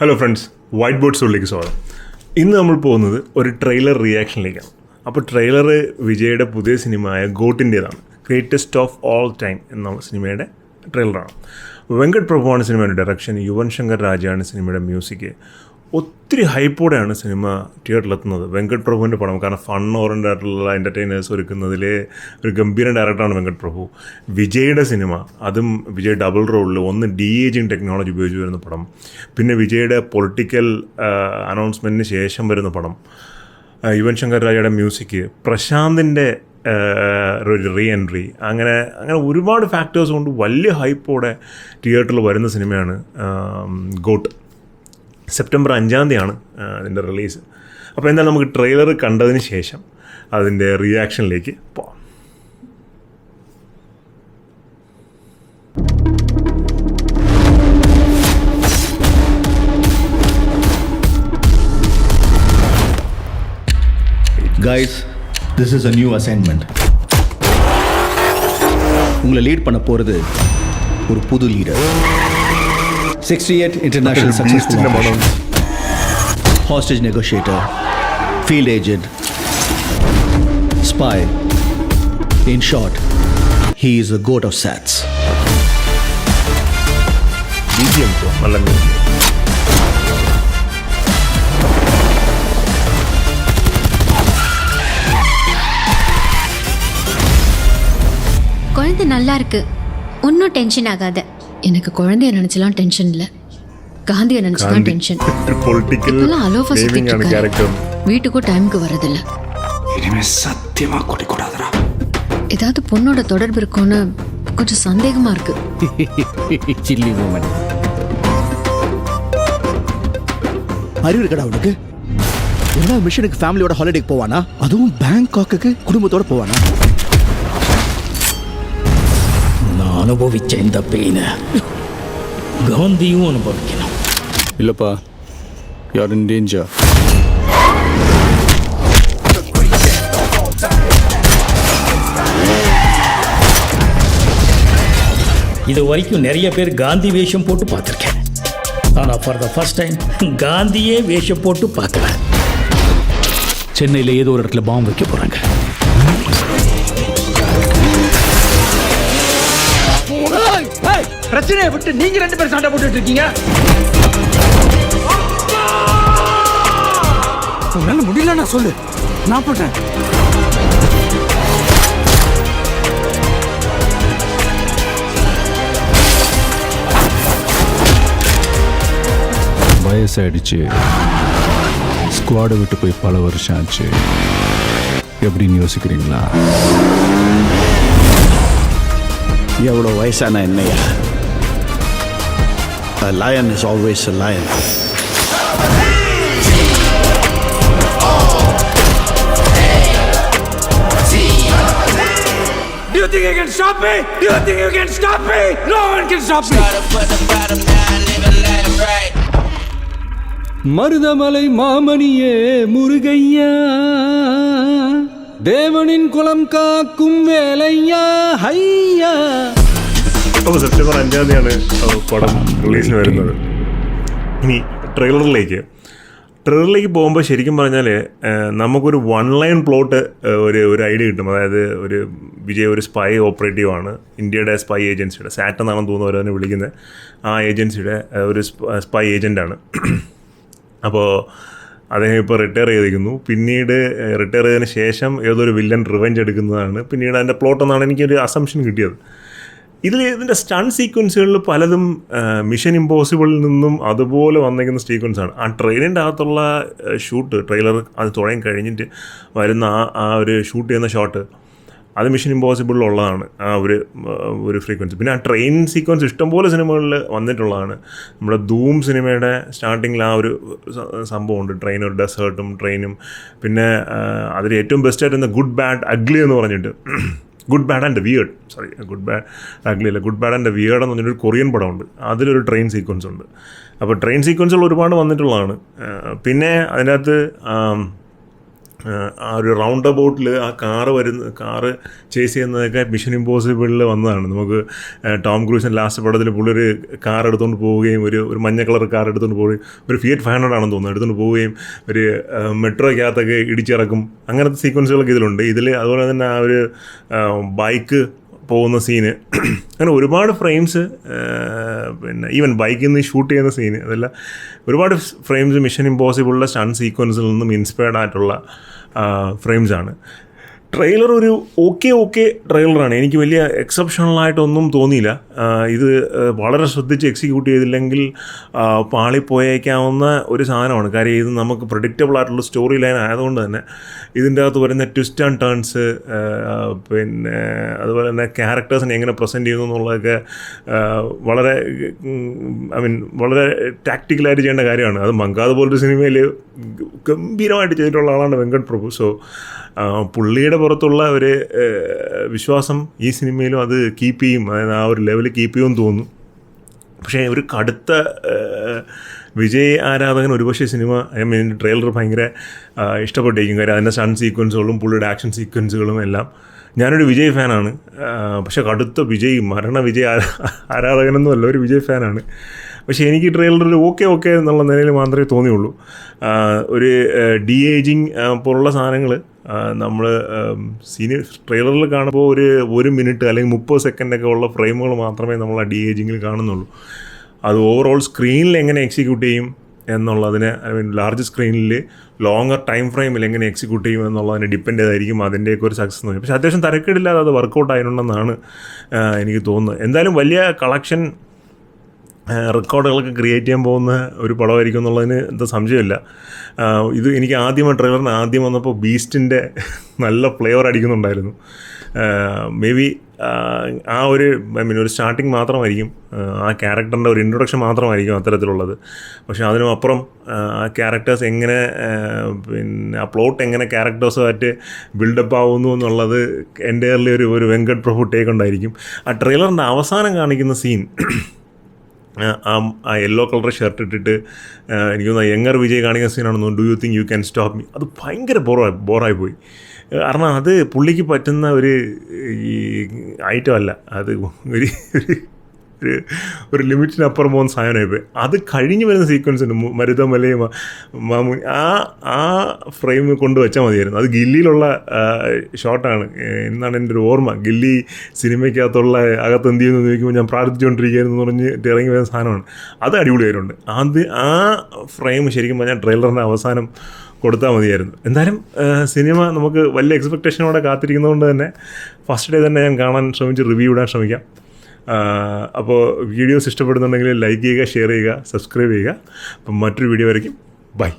Hello friends, white board ഷോയിലേക്ക് സ്വാഗതം. ഇന്ന് നമ്മൾ പോകുന്നത് ഒരു ട്രെയിലർ റിയാക്ഷനിലേക്കാണ്. അപ്പോൾ ട്രെയിലർ വിജയുടെ പുതിയ സിനിമയായ ഗോട്ടിൻ്റേതാണ്. ഗ്രേറ്റസ്റ്റ് ഓഫ് ഓൾ ടൈം എന്നുള്ള സിനിമയുടെ ട്രെയിലറാണ്. വെങ്കട് പ്രഭുവാണ് സിനിമയുടെ ഡയറക്ഷൻ, യുവൻ ശങ്കർ രാജയാണ് സിനിമയുടെ മ്യൂസിക്. ഒത്തിരി ഹൈപ്പോടെയാണ് സിനിമ തിയേറ്ററിലെത്തുന്നത്. വെങ്കട് പ്രഭുവിൻ്റെ പടം, കാരണം ഫൺ ഓറിയൻറ്റഡ് ആയിട്ടുള്ള എൻ്റർടൈനേഴ്സ് ഒരുക്കുന്നതിൽ ഒരു ഗംഭീര ഡയറക്ടറാണ് വെങ്കട് പ്രഭു. വിജയുടെ സിനിമ, അതും വിജയ് ഡബിൾ റോളിൽ, ഒന്ന് ഡി-ഏജിങ് ടെക്നോളജി ഉപയോഗിച്ച് വരുന്ന പടം, പിന്നെ വിജയുടെ പൊളിറ്റിക്കൽ അനൗൺസ്മെൻറ്റിന് ശേഷം വരുന്ന പടം, യുവൻ ശങ്കർ രാജയുടെ മ്യൂസിക്, പ്രശാന്തിൻ്റെ ഒരു റീ എൻട്രി, അങ്ങനെ ഒരുപാട് ഫാക്ടേഴ്സ് കൊണ്ട് വലിയ ഹൈപ്പോടെ തിയേറ്ററിൽ വരുന്ന സിനിമയാണ് ഗോട്ട്. സെപ്റ്റംബർ 5 അതിൻ്റെ റിലീസ്. അപ്പോൾ എന്തായാലും നമുക്ക് ട്രെയിലർ കണ്ടതിന് ശേഷം അതിൻ്റെ റിയാക്ഷനിലേക്ക് പോകാം. Guys, this is a new assignment. உங்களை லீட் பண்ண போகிறது ஒரு புது leader. 68 international successful operations, hostage negotiator, field agent, spy. In short, he is the goat of SATS. குழந்தை நல்லா இருக்கு, ஒன்றும் டென்ஷன் ஆகாத. எனக்கு குழந்தைய நினைச்சலாம் டென்ஷன் இல்ல, காந்தியை நினைச்சலாம் டென்ஷன். இப்பெல்லாம் அலோஃபா சுத்திட்டு இருக்காரு, வீட்டுக்கும் டைமுக்கு வரதில்ல. இனிமே சத்தியமா கூடாதுடா. ஏதாவது பொண்ணோட தொடர்பு இருக்கும்னு கொஞ்சம் சந்தேகமா இருக்கு. Silly moment. அறிவு இருக்கடா உனக்கு? எல்லா மிஷனுக்கு ஃபேமிலியோட ஹாலிடேக்கு போவானா? அதுவும் பேங்காக்கு குடும்பத்தோட போவானா? அனுபவிச்ச இந்த பெயினை காந்தியும் அனுபவிக்கணும். இல்லப்பா, யார் இன் டேஞ்சர். இது வரைக்கும் நிறைய பேர் காந்தி வேஷம் போட்டு பார்த்துருக்கேன். ஆனால் ஃபார் த ஃபர்ஸ்ட் டைம் காந்தியே வேஷம் போட்டு பார்க்கல. சென்னையில் ஏதோ ஒரு இடத்துல பாம்பு வைக்க போகிறாங்க. பிரச்சனையை விட்டு நீங்க 2 பேரும் சண்டை போட்டுட்டு இருக்கீங்க. உன்னால முடியல, நான் சொல்லு, நான் போட்டேன். வயசாயிடுச்சு, ஸ்குவாடை விட்டு போய் பல வருஷம் ஆச்சு. எப்படின்னு யோசிக்கிறீங்களா? எவ்வளோ வயசான என்னையா? A lion is always a lion. Do you think you can stop me? Do you think you can stop me? No one can stop me. Marudhamalai மாமணியே முருகையா, தேவனின் குலம் காக்கும் வேலையா ஹையா. അപ്പോൾ സെപ്റ്റംബർ 5 പടം റിലീസിന് വരുന്നത്. ഇനി ട്രെയിലറിലേക്ക് പോകുമ്പോൾ ശരിക്കും പറഞ്ഞാൽ നമുക്കൊരു 1 ലൈൻ പ്ലോട്ട് ഒരു ഐഡിയ കിട്ടും. അതായത് വിജയ് ഒരു സ്പൈ ഓപ്പറേറ്റീവ് ആണ്, ഇന്ത്യയുടെ സ്പൈ ഏജൻസിയുടെ, സാറ്റ് എന്നാണെന്ന് തോന്നുന്നു അവരതിനെ വിളിക്കുന്നത്, ആ ഏജൻസിയുടെ ഒരു സ്പൈ ഏജൻ്റാണ്. അപ്പോൾ അദ്ദേഹം ഇപ്പോൾ റിട്ടയർ ചെയ്തിരിക്കുന്നു. പിന്നീട് റിട്ടയർ ചെയ്തതിന് ശേഷം ഏതൊരു വില്ലൻ റിവെഞ്ച് എടുക്കുന്നതാണ് പിന്നീട് അതിൻ്റെ പ്ലോട്ടെന്നാണ് എനിക്കൊരു അസംഷൻ കിട്ടിയത്. ഇതിൻ്റെ സ്റ്റണ്ട് സീക്വൻസുകളിൽ പലതും മിഷൻ ഇമ്പോസിബിളിൽ നിന്നും അതുപോലെ വന്നിരിക്കുന്ന സീക്വൻസാണ്. ആ ട്രെയിനിൻ്റെ അകത്തുള്ള ഷൂട്ട്, ട്രെയിലർ അത് തുടങ്ങി കഴിഞ്ഞിട്ട് വരുന്ന ആ ഒരു ഷൂട്ട് ചെയ്യുന്ന ഷോട്ട്, അത് മിഷൻ ഇമ്പോസിബിളിലുള്ളതാണ് ആ ഒരു ഫ്രീക്വൻസി. പിന്നെ ആ ട്രെയിൻ സീക്വൻസ് ഇഷ്ടംപോലെ സിനിമകളിൽ വന്നിട്ടുള്ളതാണ്. നമ്മുടെ ധൂം സിനിമയുടെ സ്റ്റാർട്ടിങ്ങിൽ ആ ഒരു സംഭവമുണ്ട്, ട്രെയിൻ, ഒരു ഡെസേർട്ടും ട്രെയിനും. പിന്നെ അതിൽ ഏറ്റവും ബെസ്റ്റായിട്ട് ഗുഡ് ബാഡ് അഗ്ലി എന്ന് പറഞ്ഞിട്ട്, good bad and weird, good bad ugly അല്ല, ഗുഡ് ബാഡ് ആൻഡ് വിയേർഡ് എന്ന് പറഞ്ഞൊരു കൊറിയൻ പടമുണ്ട്, അതിലൊരു ട്രെയിൻ സീക്വൻസ് ഉണ്ട്. അപ്പോൾ ട്രെയിൻ സീക്വൻസുകൾ ഒരുപാട് വന്നിട്ടുള്ളതാണ്. പിന്നെ അതിനകത്ത് ആ ഒരു റൗണ്ട് അബൌട്ടിൽ ആ കാറ് ചേസ് ചെയ്യുന്നതൊക്കെ മിഷൻ ഇമ്പോസിബിളിൽ വന്നതാണ്. നമുക്ക് ടോം ക്രൂസിൻ്റെ ലാസ്റ്റ് പടത്തിൽ പുള്ളി ഒരു കാർ എടുത്തുകൊണ്ട് പോവുകയും ഒരു മഞ്ഞ കളർ കാർ എടുത്തുകൊണ്ട് പോവുകയും ഒരു ഫിയറ്റ് 500 ആണെന്ന് തോന്നുന്നു എടുത്തുകൊണ്ട് പോവുകയും ഒരു മെട്രോയ്ക്കകത്തൊക്കെ ഇടിച്ചിറക്കും. അങ്ങനത്തെ സീക്വൻസുകളൊക്കെ ഇതിലുണ്ട്. അതുപോലെ തന്നെ ആ ഒരു ബൈക്ക് പോകുന്ന സീന്, അങ്ങനെ ഒരുപാട് ഫ്രെയിംസ്, പിന്നെ ഈവൻ ബൈക്കിൽ നിന്ന് ഷൂട്ട് ചെയ്യുന്ന സീന്, അതെല്ലാം ഒരുപാട് ഫ്രെയിംസ് മിഷൻ ഇമ്പോസിബിളിലെ സ്റ്റണ്ട് സീക്വൻസിൽ നിന്നും ഇൻസ്പയർഡ് ആയിട്ടുള്ള ഫ്രെയിംസാണ്. ട്രെയിലർ ഒരു ഓക്കെ ട്രെയിലറാണ്. എനിക്ക് വലിയ എക്സെപ്ഷണലായിട്ടൊന്നും തോന്നിയില്ല. ഇത് വളരെ ശ്രദ്ധിച്ച് എക്സിക്യൂട്ട് ചെയ്തില്ലെങ്കിൽ പാളിപ്പോയേക്കാവുന്ന ഒരു സാധനമാണ്. കാര്യം ഇത് നമുക്ക് പ്രഡിക്റ്റബിൾ ആയിട്ടുള്ള സ്റ്റോറി ലൈൻ ആയതുകൊണ്ട് തന്നെ ഇതിൻ്റെ അകത്ത് വരുന്ന ട്വിസ്റ്റ് ആൻഡ് ടേൺസ്, പിന്നെ അതുപോലെ തന്നെ ക്യാരക്ടേഴ്സിനെ എങ്ങനെ പ്രസൻറ്റ് ചെയ്യുന്നു എന്നുള്ളതൊക്കെ വളരെ വളരെ ടാക്റ്റിക്കലായിട്ട് ചെയ്യേണ്ട കാര്യമാണ്. അത് മങ്കാദ് പോലൊരു സിനിമയിൽ ഗംഭീരമായിട്ട് ചെയ്തിട്ടുള്ള ആളാണ് വെങ്കട് പ്രഭു. സോ പുള്ളിയുടെ പുറത്തുള്ള ഒരു വിശ്വാസം ഈ സിനിമയിലും അത് കീപ്പ് ചെയ്യും, അതായത് ആ ഒരു ലെവൽ കീപ്പ് ചെയ്യുമെന്ന് തോന്നുന്നു. പക്ഷേ ഒരു കടുത്ത വിജയ് ആരാധകൻ ഒരുപക്ഷെ സിനിമ ട്രെയിലർ ഭയങ്കര ഇഷ്ടപ്പെട്ടിരിക്കും. കാര്യം അതിൻ്റെ സ്റ്റണ്ട് സീക്വൻസുകളും പുള്ളിയുടെ ആക്ഷൻ സീക്വൻസുകളും എല്ലാം. ഞാനൊരു വിജയ് ഫാനാണ്, പക്ഷേ കടുത്ത വിജയ് ആരാധകനൊന്നുമല്ല, ഒരു വിജയ് ഫാനാണ്. പക്ഷേ എനിക്ക് ട്രെയിലറിൽ ഓക്കെ എന്നുള്ള നിലയിൽ മാത്രമേ തോന്നിയുള്ളൂ. ഒരു ഡി ഏജിങ് പോലുള്ള സാധനങ്ങൾ നമ്മൾ ട്രെയിലറിൽ കാണുമ്പോൾ ഒരു മിനിറ്റ് അല്ലെങ്കിൽ 30 സെക്കൻഡൊക്കെ ഉള്ള ഫ്രെയിമുകൾ മാത്രമേ നമ്മൾ ആ ഡി ഏജിങ്ങിൽ കാണുന്നുള്ളൂ. അത് ഓവറോൾ സ്ക്രീനിൽ എങ്ങനെ എക്സിക്യൂട്ട് ചെയ്യും എന്നുള്ളതിന്, ലാർജ് സ്ക്രീനിൽ ലോങ്ങർ ടൈം ഫ്രെയിമിൽ എങ്ങനെ എക്സിക്യൂട്ട് ചെയ്യും എന്നുള്ളതിനെ ഡിപ്പെൻഡ് ചെയ്തായിരിക്കും അതിൻ്റെയൊക്കെ ഒരു സക്സസ് എന്ന്. പക്ഷേ അത്യാവശ്യം തരക്കേടില്ലാതെ അത് വർക്കൗട്ട് ആയിട്ടുണ്ടെന്നാണ് എനിക്ക് തോന്നുന്നത്. എന്തായാലും വലിയ കളക്ഷൻ റെക്കോർഡുകളൊക്കെ ക്രിയേറ്റ് ചെയ്യാൻ പോകുന്ന ഒരു പടമായിരിക്കും എന്നുള്ളതിന് എന്താ സംശയമില്ല. ഇത് എനിക്ക് ട്രെയിലറിന് ആദ്യം വന്നപ്പോൾ ബീസ്റ്റിൻ്റെ നല്ല ഫ്ലേവർ അടിക്കുന്നുണ്ടായിരുന്നു. മേ ബി ആ ഒരു ഒരു സ്റ്റാർട്ടിങ് മാത്രമായിരിക്കും, ആ ക്യാരക്ടറിൻ്റെ ഒരു ഇൻട്രൊഡക്ഷൻ മാത്രമായിരിക്കും അത്തരത്തിലുള്ളത്. പക്ഷേ അതിനും അപ്പുറം ആ ക്യാരക്ടേഴ്സ് എങ്ങനെ, പിന്നെ ആ പ്ലോട്ട് എങ്ങനെ ക്യാരക്ടേഴ്സുമായിട്ട് ബിൽഡപ്പ് ആവുന്നു എന്നുള്ളത് എൻ്റെയർലി ഒരു വെങ്കട് പ്രഭു ടേക്ക് ഉണ്ടായിരിക്കും. ആ ട്രെയിലറിൻ്റെ അവസാനം കാണിക്കുന്ന സീൻ, ആ യെല്ലോ കളർ ഷർട്ട് ഇട്ടിട്ട് എനിക്ക് തോന്നുന്നു യങ്ങർ വിജയ് കാണിക്കുന്ന സീനാണെന്ന്, do you think you can stop me, അത് ഭയങ്കര ബോറായി പോയി. കാരണം അത് പുള്ളിക്ക് പറ്റുന്ന ഒരു ഐറ്റം അല്ല, അത് ഒരു ലിമിറ്റിനപ്പുറം പോകുന്ന സാധനമായിപ്പോയി. അത് കഴിഞ്ഞ് വരുന്ന സീക്വൻസ് ഉണ്ട്, മരുതമലയും മാമുനി, ആ ഫ്രെയിം കൊണ്ടുവച്ചാൽ മതിയായിരുന്നു. അത് ഗില്ലിയിലുള്ള ഷോട്ടാണ് എന്നാണ് എൻ്റെ ഒരു ഓർമ്മ. ഗില്ലി സിനിമയ്ക്കകത്തുള്ള അകത്ത് എന്ത് ചെയ്യുന്നു ചോദിക്കുമ്പോൾ ഞാൻ പ്രാർത്ഥിച്ചുകൊണ്ടിരിക്കുകയായിരുന്നു പറഞ്ഞ് ഇറങ്ങി വരുന്ന സാധനമാണ്. അത് അടിപൊളിയായിട്ടുണ്ട്. ആ ഫ്രെയിം ശരിക്കും പറഞ്ഞാൽ ട്രെയിലറിൻ്റെ അവസാനം കൊടുത്താൽ മതിയായിരുന്നു. എന്തായാലും സിനിമ നമുക്ക് വലിയ എക്സ്പെക്റ്റേഷനോടെ കാത്തിരിക്കുന്നതുകൊണ്ട് തന്നെ ഫസ്റ്റ് ഡേ തന്നെ ഞാൻ കാണാൻ ശ്രമിച്ച് റിവ്യൂ ഇടാൻ ശ്രമിക്കാം. അപ്പോൾ വീഡിയോസ് ഇഷ്ടപ്പെടുന്നുണ്ടെങ്കിൽ ലൈക്ക് ചെയ്യുക, ഷെയർ ചെയ്യുക, സബ്സ്ക്രൈബ് ചെയ്യുക. അപ്പം മറ്റൊരു വീഡിയോ വരയ്ക്കും. ബൈ.